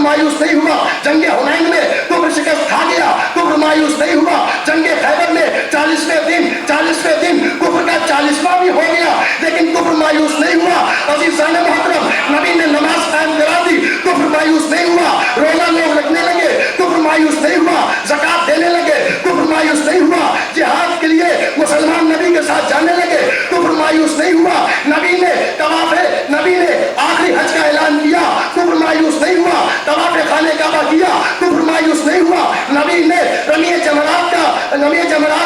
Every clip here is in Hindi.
मायूस नहीं हुआ। जंगे हुनैन में कुफ्र शिकस्त खा गया, कुफ्र मायूस नहीं हुआ। जंगे खैबर में 40वें दिन कुफ्र का 40वां भी हो गया, लेकिन कुफ्र मायूस नहीं हुआ। अज़ीज़ान मोहतरम, नबी ने नमाज कायम करा दी, कुफ्र मायूस नहीं हुआ। रोजा लोग रखने लगे, कुफ्र मायूस नहीं हुआ। ज़कात देने लगे, कुफ्र मायूस नहीं हुआ। जिहाद के लिए मुसलमान नबी के साथ जाने लगे, कुफ्र मायूस नहीं हुआ। नबी ने आखिरी हज का ऐलान किया, कुफ्र मायूस नहीं हुआ। तवाफ़ खाने काबा किया, कुफ्र मायूस नहीं हुआ। नबी ने रमिए जमरात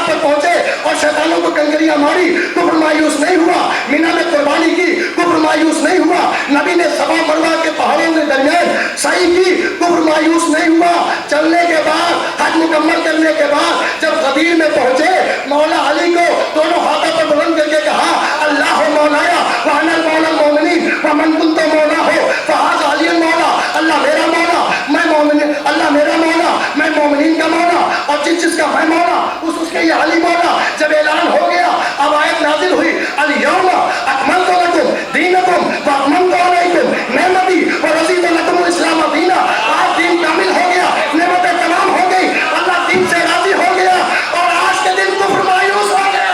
पर पहुंचे और शैतानों को कंकरियां मारी, कुफ्र मायूस नहीं हुआ। मीना में कुर्बानी की, कुफ्र मायूस नहीं हुआ। नबी ने सफा मरवा के पहाड़ों के दरमियान सही की, कुफ्र मायूस नहीं हुआ। चलने के बाद, हज मुकम्मल करने के बाद जब गदीर में पहुंचे, मौला अली को दोनों हाथों पर बुलंद करके कहा, अल्लाह मौलाया व अनल मौला मोमिनीन व मन कुंत मौला हो फहाज़ा अली मौला। अल्लाह मेरा मौला, मैं मोमिन, अल्लाह मेरा मौला, मैं मोमिनीन का मौला, और जिसका मैं मौला उसके ये अली मौला। जब ऐलान हो गया, अब आयत नाजिल हुई, अल यौमा अकमलतु लकुम दीनकुम व अतममतु अलैकुम निअमती व रज़ीतु लकुमुल इस्लाम दीना। आज दीन कामिल हो गया, नेमतें तमाम हो गई, अल्लाह दीन से राजी हो गया, और आज के दिन कुफ्र मायूस हो गया।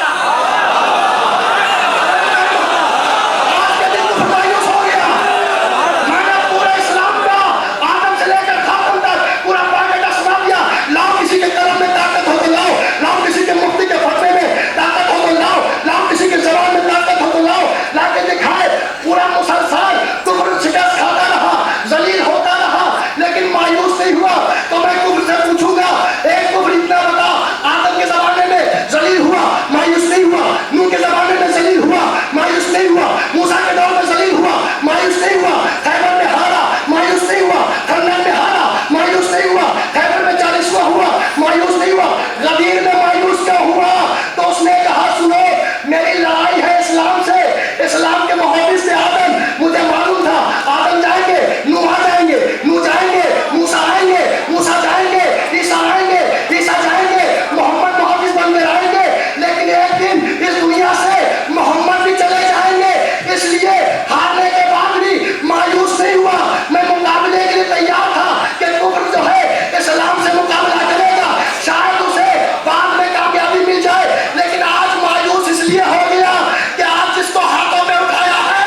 आज के दिन कुफ्र मायूस हो गया। मैंने पूरे इस्लाम का आदम से लेकर खातम तक पूरा पैकेट सुना दिया। लाओ किसी के कलम में ताकत हो तो लाओ, लाओ किसी के मुफ्ती के फतवे में ताकत हो तो लाओ, लाओ किसी के जबान में ताकत हो तो लाओ, लाके दिखाए। पूरा मुसलसल कुफ्र शिकस्त खाता रहा, जलील होता रहा, लेकिन मायूस नहीं हुआ। तो मैं कुफ्र से पूछूंगा, एक कुफ्र इतना बता, आदम के जमाने में जलील हुआ, मायूस नहीं हुआ। नूह के जमाने में जलील हुआ, मायूस नहीं हुआ। मूसा के दौर में जलील हुआ, मायूस नहीं हुआ। खैबर में हारा, मायूस नहीं हुआ। खंदक में हारा, मायूस नहीं हुआ। खैबर में 40वां हुआ, मायूस नहीं हुआ। गदीर में मायूस क्या हुआ? तो उसने कहा, सुनो, मेरी लड़ाई है इस्लाम से, इस्लाम के मुहाफिज थे आदम। मुझे मालूम था आदम जाएंगे, नूह आ जाएंगे, नूह जाएंगे, मूसा आएंगे, मूसा जाएंगे, ईसा आएंगे, ईसा जाएंगे, मोहम्मद मुहाफिज बनकर आएंगे। लेकिन एक दिन इस दुनिया से मोहम्मद भी चले जाएंगे, इसलिए हारने के बाद भी मायूस नहीं हुआ। मैं मुकाबले के लिए तैयार था कि कुफ्र जो है इस्लाम से मुकाबला करेगा, शायद उसे बाद में कामयाबी मिल जाए। लेकिन आज मायूस इसलिए हो गया कि आज जिसको हाथों में उठाया है,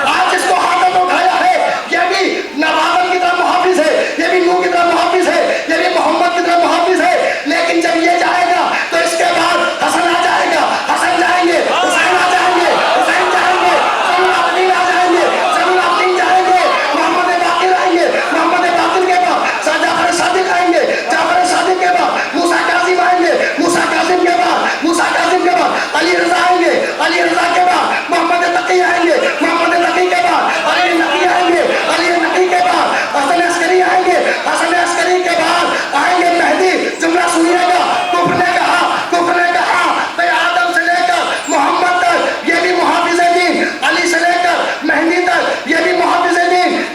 आज जिसको हाथों में उठाया है, ये भी नवाबन की तरह मुहाफिज है, ये भी नूह की तरह मुहाफिज है, ये भी मोहम्मद की तरह मुहाफिज है। लेकिन जब ये जाएगा तो इसके बाद हसन आ जाएगा, हसन जाएंगे, हुसैन आ जाएंगे, हुसैन जाएंगे, ज़ैनुल आबिदीन आ जाएंगे, ज़ैनुल आबिदीन जाएंगे, मोहम्मद बाकिर आएंगे, मोहम्मद बाकिर के बाद जाफर सादिक आएंगे, जाफर सादिक के बाद मूसा काज़िम आएंगे, मूसा काज़िम के बाद मूसा काज़िम के बाद अली रज़ा आएंगे, अली रज़ा के बाद मोहम्मद तकी आएंगे, मोहम्मद तकी के बाद अली नकी आएंगे, अली नकी के बाद हसन अस्करी आएंगे, हसन अस्करी के बाद आएंगे मेहदी। जुमला सुनिएगा, कुफ्र ने कहा भाई आदम से लेकर मोहम्मद तक ये भी मुहाफिज दीन, अली से लेकर मेहदी तक ये भी मुहाफिज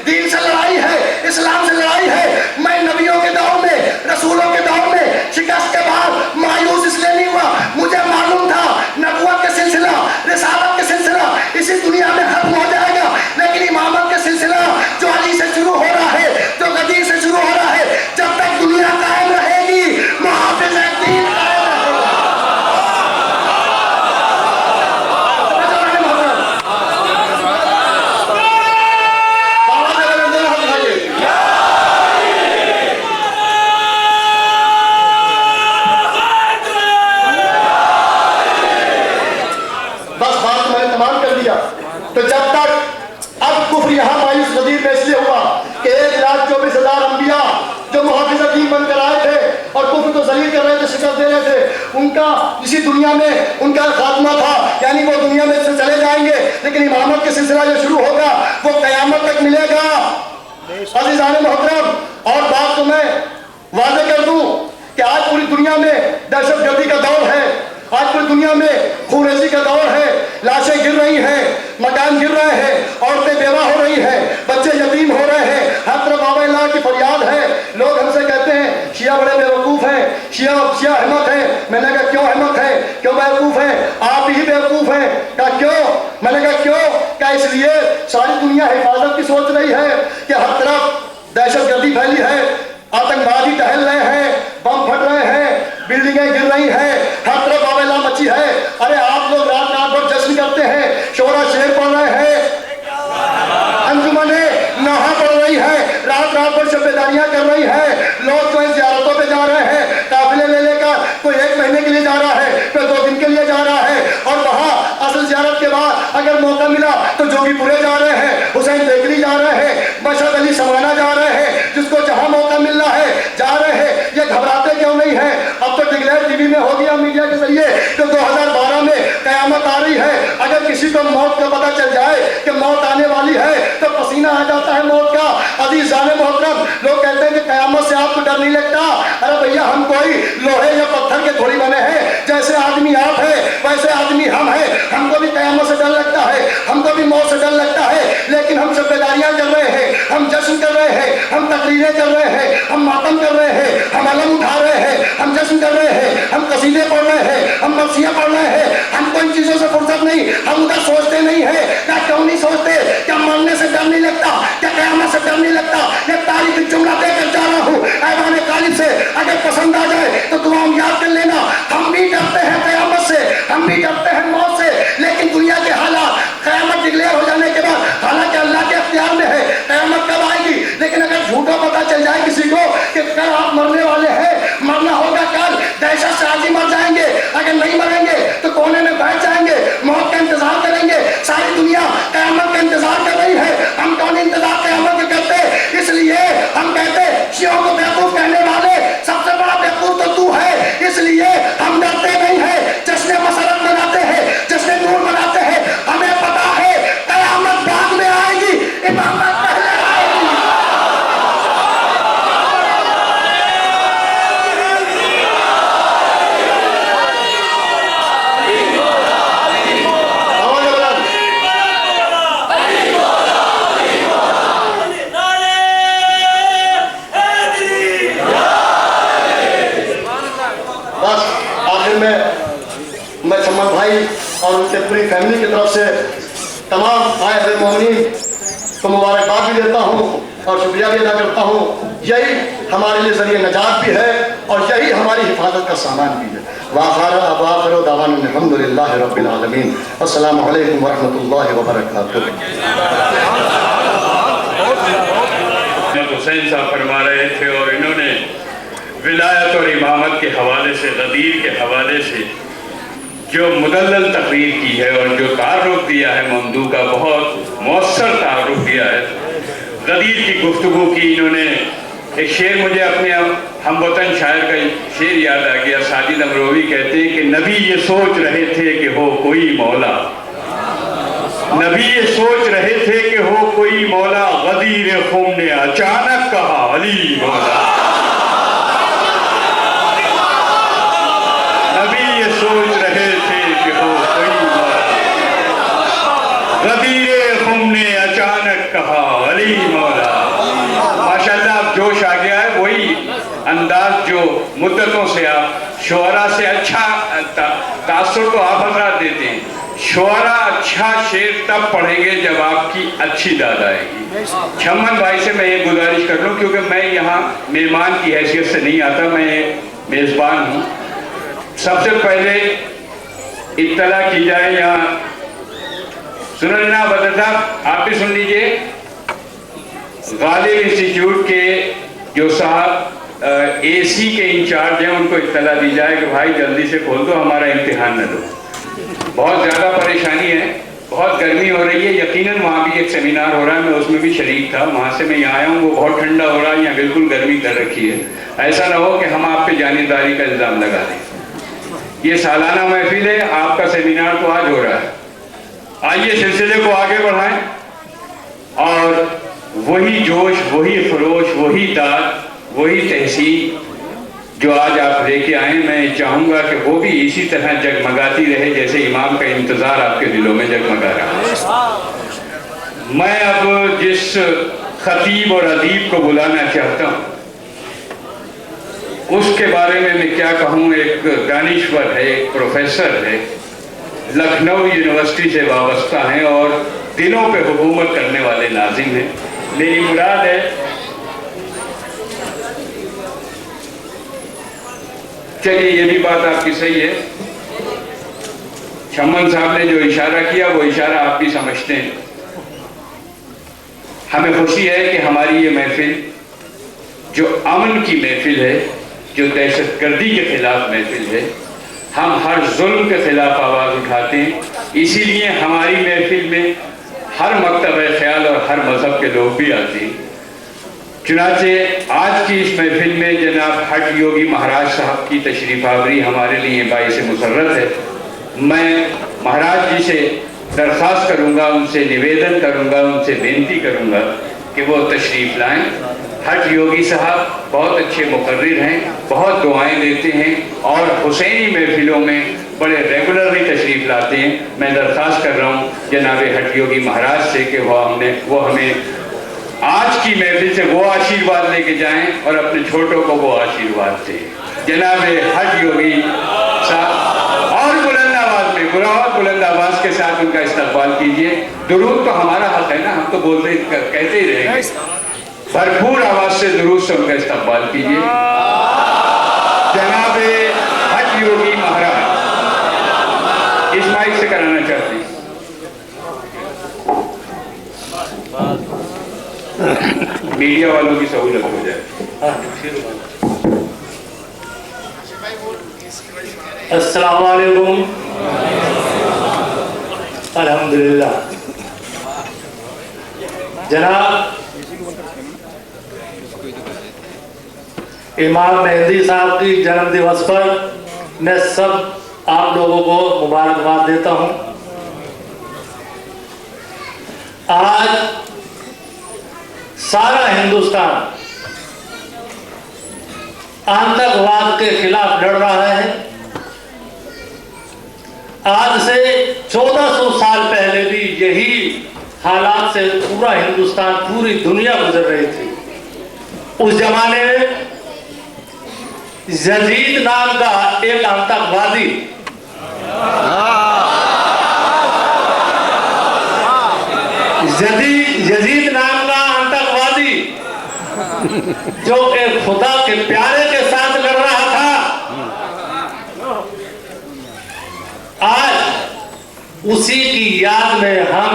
दीन से लड़ाई है, इस्लाम से लड़ाई है। मैं नबियों के दौर में, रसूलों के दौर में शिकस्त के बाद मायूस इसलिए नहीं हुआ। मुझे मालूम था नबुवत का सिलसिला, रिसालत का सिलसिला इसी दुनिया में खत्म हो जाएगा, लेकिन इमामत का सिलसिला जो अली से शुरू हो रहा है, जो गदीर से शुरू हो रहा है, जब तक दुनिया कायम रहेगी, मुहाफिज दीन कायम रहेगा। बस बात मैंने तमाम कर दिया। तो जब तक अब कुफ्र यहाँ मायूस गदीर में इसलिए हुआ कि 1,24,000 अंबिया जो मुहाफिज दीन बनकर आए थे और कुफ्र को जलील कर रहे थे, शिकस्त दे रहे थे, उनका इसी दुनिया में उनका खात्मा था, यानी वो दुनिया में से चले जाएंगे। लेकिन इमामत का सिलसिला जो शुरू होगा वो कयामत तक मिलेगा। अज़ीज़ान मोहतरम, और बात तो मैं वादे कर दूं कि आज पूरी दुनिया में दहशतगर्दी का दौर है, आज पूरी दुनिया में खूनरेज़ी का दौर है, लाशें गिर रही हैं, मकान गिर रहे हैं, औरतें बेवा हो रही हैं, बच्चे यतीम हो रहे हैं, हर तरफ आवाज़ की फरियाद है। लोग हमसे कहते हैं शिया बड़े बेवकूफ़ हैं, शिया अहमक हैं। मैंने कहा क्यों अहमक है, क्यों बेवकूफ़ हैं? आप ही बेवकूफ़ हैं। कहा क्यों? मैंने कहा क्यों? क्या इसलिए सारी दुनिया हिफाजत की सोच रही है कि हर तरफ दहशतगर्दी फैली है, आतंकवादी टहल रहे हैं, बम फट रहे हैं, बिल्डिंगें गिर रही हैं, हर तरफ आवेला मची है। अरे आप लोग रात रात भर जश्न करते हैं, शोरा शेर पढ़ रहे हैं, अंजुमने नहा पड़ रही है, रात रात भर शब्बेदारियां कर रही है, लोग जो ज़ियारतों पे जा रहे हैं, काफिले ले लेकर, कोई 1 महीने के लिए जा रहा है, कोई 2 दिन के लिए जा रहा है, और वहां असल ज़ियारत के बाद अगर मौका मिला तो जोगीपुरे जा रहे हैं, हुसैन बेकरी जा रहे हैं, मशहद अली समाना जा रहे हैं, जिसको जहां मौका मिल रहा है जा रहे हैं। ये घबराते क्यों नहीं है? अब तो डिक्लेयर टीवी में हो गया मीडिया के जरिए कि 2012 में कयामत आ रही है। अगर किसी को मौत का पता चल जाए कि मौत आने वाली है तो पसीना आ जाता है मौत का। अज़ीज़ाने मोहतरम, लोग कहते हैं कि कयामत से आपको डर नहीं लगता। अरे भैया, हम कोई लोहे या पत्थर के थोड़ी बने हैं। जैसे आदमी आप है वैसे आदमी हम है। हमको भी कयामत से डर लगता है, हमको भी मौत से डर लगता है, लेकिन हम शब्बेदारियां कर रहे हैं, हम जश्न कर रहे हैं, हम तकरीरें कर रहे हैं, हम मातम कर रहे हैं, हम अलम उठा रहे हैं, हम जश्न कर रहे हैं, हम कसीदे पढ़ रहे हैं, हम मरसियां पढ़ रहे हैं। हमको इन चीजों से फुर्सत नहीं, हम उधर सोचते नहीं है। क्या क्यों नहीं सोचते? क्या मरने से डर नहीं लगता? क्या कयामत से डर नहीं लगता? ये तारीख जुमला देकर जा रहा हूँ ऐवान कालिब से, अगर पसंद आ जाए तो दुआ याद कर लेना। हम भी डरते हैं कयामत से, हम भी डरते हैं मौत से, लेकिन दुनिया के हालात कयामत डिक्लेयर हो जाने के बाद, हालांकि अल्लाह के अख्तियार में है कयामत कब आएगी, लेकिन अगर झूठा पता चल जाए किसी को कि कल आप मरने वाले हैं, मरना होगा कल, दहशत से आज ही मर जाएंगे। अगर नहीं मरेंगे तो कोने में बैठ जाएंगे, मौत का इंतजार करेंगे। सारी दुनिया कयामत का इंतजार कर रही है, हम कौन इंतजार कयामत के करते? इसलिए हम कहते शियों को बेवकूफ कहने वाले सबसे बड़ा बेवकूफ तो तू है। इसलिए हम डरते नहीं है, जश्न मसरत मनाते हैं, जश्न नूर मनाते हैं। हमें पता है कयामत बाद में आएगी, इमामत पहले आएगी। बस आखिर में मैं सम्मान भाई और उनके पूरी फैमिली की तरफ से तमाम आए हुए मोमिनीन को मुबारकबाद भी देता हूँ और शुक्रिया भी अदा करता हूँ। यही हमारे लिए ज़रिए नजात भी है और यही हमारी हिफाजत का सामान भी है। वाखिर दावान अल्हम्दुलिल्लाहि रब्बिल आलमीन। अस्सलामु अलैकुम वरहमतुल्लाहि वबरकातुहू। हुसैन साहब फरमा रहे थे और इन्होंने विलायत और इमामत के हवाले से, गदीर के हवाले से जो मुदल्लल तकरीर की है और जो तारुफ दिया है ममदू का, बहुत मौसर तारुफ दिया है। गदीर की गुफ्तगू की इन्होंने एक शेर, मुझे अपने हमवतन शायर का शेर याद आ गया। साजिद अमरोवी कहते हैं कि नबी ये सोच रहे थे कि हो कोई मौला, नबी ये सोच रहे थे कि हो कोई मौला, गदीर खुम ने अचानक कहा अली मौला। नबी ये सोच रहे थे कि हो कोई मौला, गदीर खुम ने अचानक कहा अली मौला। माशाल्लाह, अब जोश आ गया है। वही अंदाज जो मुद्दतों से आप शुअरा से अच्छा तासुर तो आप हजरात देते हैं। शुअरा अच्छा शेर तब पढ़ेंगे जब आपकी अच्छी दाद आएगी। छम्मन भाई से मैं ये गुजारिश कर लूँ, क्योंकि मैं यहाँ मेहमान की हैसियत से नहीं आता, मैं मेज़बान हूँ। सबसे पहले इत्तला की जाए, यहाँ सुन लेना बदर साहब, आप भी सुन लीजिए। गालिब इंस्टीट्यूट के जो साहब AC के इंचार्ज हैं, उनको इत्तला दी जाए कि भाई जल्दी से खोल दो, हमारा इम्तिहान न लो। बहुत ज़्यादा परेशानी है, बहुत गर्मी हो रही है। यकीनन वहाँ भी एक सेमिनार हो रहा है, मैं उसमें भी शरीक था, वहाँ से मैं यहाँ आया हूँ। वो बहुत ठंडा हो रहा है, यहाँ बिल्कुल गर्मी कर रखी है। ऐसा ना हो कि हम आप पे जानिबदारी का इल्ज़ाम लगा दें। ये सालाना महफिल है, आपका सेमिनार तो आज हो रहा है। आइए सिलसिले को आगे बढ़ाएं और वही जोश, वही खरोश, वही दाद, वही तहसीन जो आज आप लेके आए, मैं चाहूँगा कि वो भी इसी तरह जगमगाती रहे जैसे इमाम का इंतज़ार आपके दिलों में जगमगा रहा है। मैं अब जिस खतीब और अदीब को बुलाना चाहता हूँ उसके बारे में मैं क्या कहूँ। एक दानिश्वर है, एक प्रोफेसर है, लखनऊ यूनिवर्सिटी से वाबस्ता हैं और दिलों पे हुकूमत करने वाले नाज़िम हैं। मेरी मुराद है, चलिए ये भी बात आपकी सही है, शम्मन साहब ने जो इशारा किया वो इशारा आप भी समझते हैं। हमें खुशी है कि हमारी ये महफिल जो अमन की महफिल है, जो दहशतगर्दी के खिलाफ महफिल है, हम हर जुल्म के खिलाफ आवाज़ उठाते हैं। इसीलिए हमारी महफिल में हर मकतब ख्याल और हर मजहब के लोग भी आते हैं। चुनाचे आज की इस महफिल में जनाब हठ योगी महाराज साहब की तशरीफ आवरी हमारे लिए बाइस मुसर्रत है। मैं महाराज जी से दरख्वास्त करूंगा, उनसे निवेदन करूंगा, उनसे बेनती करूंगा कि वो तशरीफ़ लाएं। हठ योगी साहब बहुत अच्छे मुकर्रिर हैं, बहुत दुआएं देते हैं और हुसैनी महफिलों में बड़े रेगुलरली तशरीफ़ लाते हैं। मैं दरख्वास्त कर रहा हूँ जनाब हठ योगी महाराज से कि वो हमें आज की महफिल से वो आशीर्वाद लेके जाएं और अपने छोटों को वो आशीर्वाद दें। जनाब हठ योगी साहब और बुलंद आवाज में, बहुत बुलंद आवाज के साथ उनका इस्तकबाल कीजिए। दुरूद तो हमारा हक है ना, हम तो बोलते कहते ही रहेंगे। भरपूर आवाज से दुरूद से उनका इस्तकबाल कीजिए। जनाब हठ योगी महाराज इस माइक से कराना चाहते हैं। मीडिया वालों की सहूलत हो जाए। अस्सलाम वालेकुम। अल्हम्दुलिल्लाह। जनाब इमाम मेहदी साहब की जन्म दिवस पर मैं सब आप लोगों को मुबारकबाद देता हूं। आज सारा हिंदुस्तान आतंकवाद के खिलाफ लड़ रहा है। आज से 1400 साल पहले भी यही हालात से पूरा हिंदुस्तान, पूरी दुनिया गुजर रही थी। उस जमाने में यजीद नाम का एक आतंकवादी यजीद नाम का आतंकवादी जो एक खुदा के प्यारे के साथ लड़ रहा था, आज उसी की याद में हम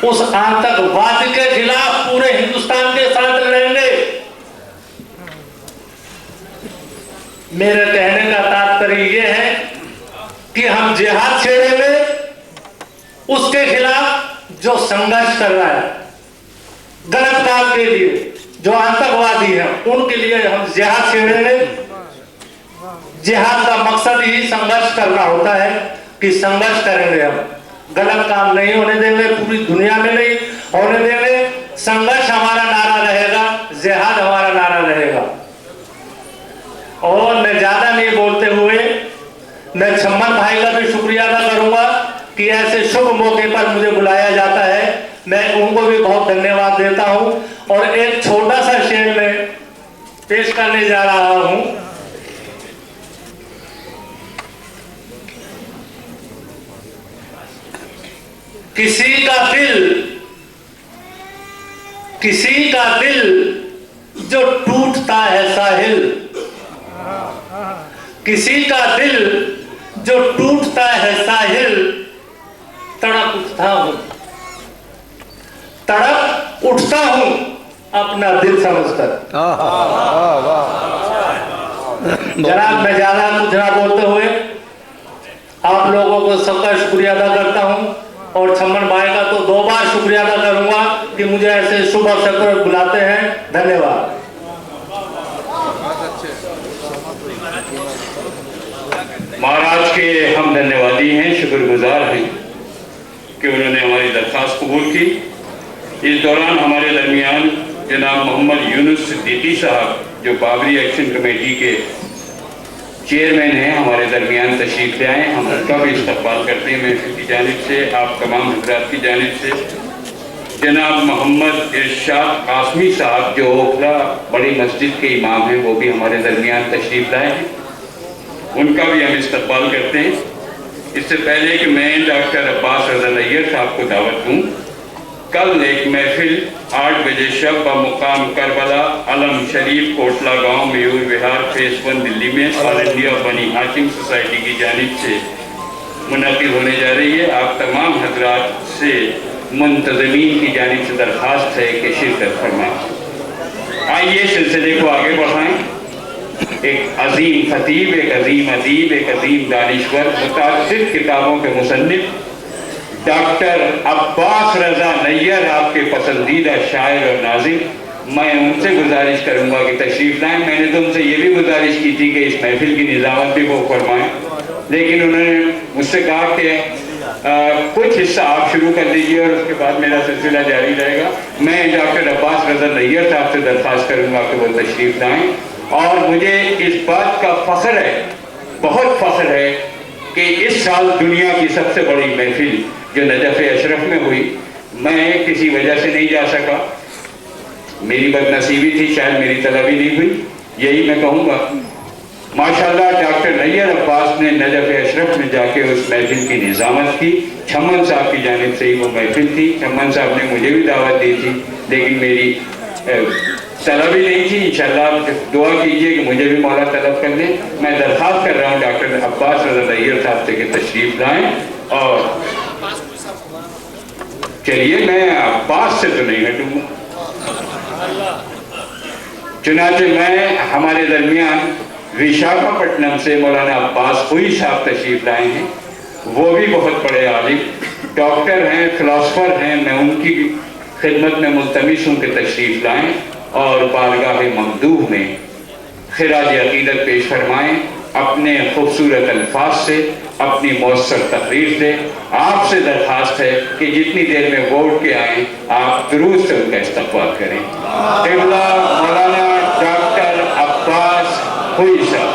उस आतंकवाद के खिलाफ पूरे हिंदुस्तान के साथ लड़ेंगे। मेरे कहने का तात्पर्य यह है कि हम जिहाद छेड़ेंगे उसके खिलाफ जो संघर्ष कर रहा है गलत काम के लिए, जो आतंकवादी है उनके लिए हम जिहाद छेड़ेंगे। जिहाद का मकसद ही संघर्ष करना होता है कि संघर्ष करेंगे, हम गलत काम नहीं होने देंगे, पूरी दुनिया में नहीं होने देंगे। संघर्ष हमारा नारा रहेगा, जिहाद हमारा नारा रहेगा। और मैं ज्यादा नहीं बोलते हुए मैं छम्मन भाई का भी शुक्रिया अदा करूंगा कि ऐसे शुभ मौके पर मुझे बुलाया जाता है। मैं उनको भी बहुत धन्यवाद देता हूं। और एक छोटा सा शेर में पेश करने जा रहा हूं। किसी का दिल जो टूटता है साहिल, किसी का दिल जो टूटता है साहिल, तड़प उठता हूं अपना दिल समझकर। जनाब मैं ज्यादा कुछ ना बोलते हुए आप लोगों को सबका शुक्रिया अदा करता हूं और छम्मन भाई का तो 2 बार शुक्रिया अदा करूंगा कि मुझे ऐसे शुभ अवसर पर बुलाते हैं। धन्यवाद। महाराज के हम धन्यवादी हैं, शुक्रगुजार हैं कि उन्होंने हमारी दरख्वास्त कबूल की। इस दौरान हमारे दरमियान जनाब मोहम्मद यूनुस सिद्दीकी साहब जो बाबरी एक्शन कमेटी के चेयरमैन हैं, हमारे दरमियान तशरीफ ले आए। हम उनका भी इस्तकबाल करते हैं महफिल की जानिब से, आप तमाम हजरात की जानिब से। जनाब मोहम्मद इरशाद कासमी साहब जो ओखला बड़ी मस्जिद के इमाम हैं, वो भी हमारे दरमियान तशरीफ लाए हैं, उनका भी हम इस्तकबाल करते हैं। इससे पहले कि मैं डॉक्टर अब्बास रज़ा नैयर साहब को दावत दूँ, कल एक महफिल 8 बजे शब बमुकाम करबला अलम शरीफ कोटला गांव मयूर विहार फेस 1 दिल्ली में ऑल इंडिया बनी हाशिम सोसाइटी की जानिब से मुनक़िद होने जा रही है। आप तमाम हजरात से मुंतज़मीन की जानिब से दरख्वास्त है कि शिरकत फरमाएं। आइए सिलसिले को आगे बढ़ाएं। एक अजीम खतीब, एक अजीम अदीब, एक अजीम दानिश्वर, मुताअद्दिद किताबों के मुसन्निफ डॉक्टर अब्बास रज़ा नैयर, आपके पसंदीदा शायर और नाज़िम, मैं उनसे गुजारिश करूंगा कि तशरीफ़ लाएं। मैंने तो उनसे ये भी गुजारिश की थी कि इस महफिल की निज़ामत भी वो फरमाएं, लेकिन उन्होंने मुझसे कहा कि कुछ हिस्सा आप शुरू कर दीजिए और उसके बाद मेरा सिलसिला जारी रहेगा। मैं डॉक्टर अब्बास रज़ा नैयर साहब से दरख्वास्त करूंगा कि वो तशरीफ़ लाएँ। और मुझे इस बात का फ़ख्र है, बहुत फ़ख्र है कि इस साल दुनिया की सबसे बड़ी महफिल जो नजफ़ अशरफ में हुई, मैं किसी वजह से नहीं जा सका, मेरी बदनसीबी थी, शायद मेरी तलबी नहीं हुई, यही मैं कहूँगा। माशाल्लाह डॉक्टर नैयर अब्बास ने नजफ़ अशरफ में जाके उस महफिल की निज़ामत की। छम्मन साहब की जानिब से ही वो महफिल थी। छम्मन साहब ने मुझे भी दावत दी थी, लेकिन मेरी तलब ही नहीं थी। इंशाल्लाह दुआ कीजिए कि मुझे भी मौला तलब कर दे। मैं दरख्वास्त कर रहा हूँ डॉक्टर अब्बास रज़ा नैयर साहब से कि तशरीफ़ लाएँ। और चलिए, मैं अब्बास से तो नहीं हटूँगा। चुनाचे मैं हमारे दरमियान विशाखापट्टनम से मौलाना अब्बास हुई साहब तशरीफ़ लाए हैं। वो भी बहुत बड़े आलिम, डॉक्टर हैं, फ़िलासफ़र हैं। मैं उनकी खिदमत में मुल्तमिस हूँ कि तशरीफ़ लाएँ और बारगाह ममदूह में खिराज अक़ीदत पेश फरमाएँ। अपने खूबसूरत अल्फाज से, अपनी मौसर तकरीर से आपसे दरख्वास्त है कि जितनी देर में वोट के आए आप दुरूद से उनका इस्तक़बाल करें। मौलाना डॉक्टर अब्बास हुई साहब।